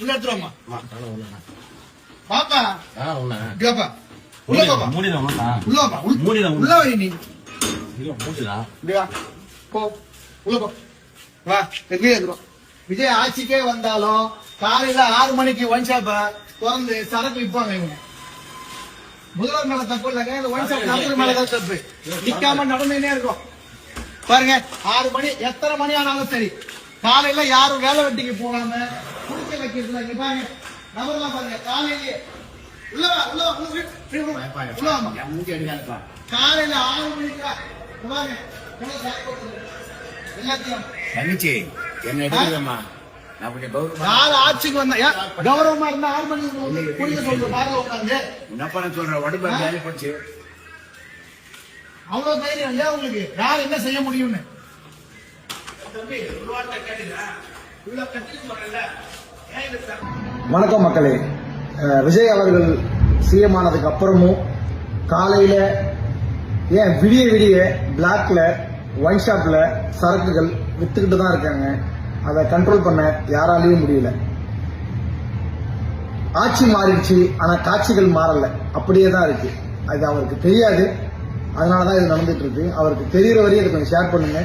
உள்ள எடுத்துருவாமா பாப்பா கேப்பா உள்ள பாப்பா உள்ள பாப்பா உள்ள வை நீ போ உள்ள போ வா எங்கே எடுத்துரும் விஜய் ஆட்சிக்கே வந்தாலும் காலையில 6 மணிக்கு ஒன் ஷாப்ப திறந்து சரக்கு விற்பாங்க இவங்க. முதல்வர் மேல தப்பு இல்லைங்க, இந்த ஒன் ஷாப் நடத்துற மேலதான் தப்பு. நிக்காம நடந்துனே இருக்கும் பாருங்க. 6 மணி எத்தனை மணி ஆனாலும் சரி, காலையில யாரும் வேலை வெட்டிக்கு போகாம குடிக்க வைக்கிறது பாருங்க. நபர்லாம் பாருங்க காலையிலேயே காலையில 6 மணிக்கு பாருங்க எல்லாத்தையும் தங்கச்சி என்ன எடுத்துக்கம்மா. நான் கொஞ்சம் ஆட்சிக்கு வந்தா கௌரவமா இருந்தா 6 மணிக்கு குடிக்க சொல்ற பாருங்க உட்காந்து என்ன பண்ண சொல்ற உடம்பு வேலை போச்சு. அவ்வளவு தைரியம் இல்லையா உங்களுக்கு? யார் என்ன செய்ய முடியும்னு வணக்கம் மக்களே. விஜய் அவர்கள் சிஎம் ஆனதுக்கு அப்புறமும் காலையில ஏன் விடிய விடிய பிளாக்ல ஒயின் ஷாப்ல சரக்குகள் வித்துக்கிட்டு தான் இருக்காங்க. அதை கண்ட்ரோல் பண்ண யாராலையும் முடியல. ஆட்சி மாறிடுச்சு, ஆனா காட்சிகள் மாறல, அப்படியே தான் இருக்கு. அது அவருக்கு தெரியாது, அதனாலதான் இது நடந்துட்டு இருக்கு. அவருக்கு தெரிகிற வரையும் இதை கொஞ்சம் ஷேர் பண்ணுங்க.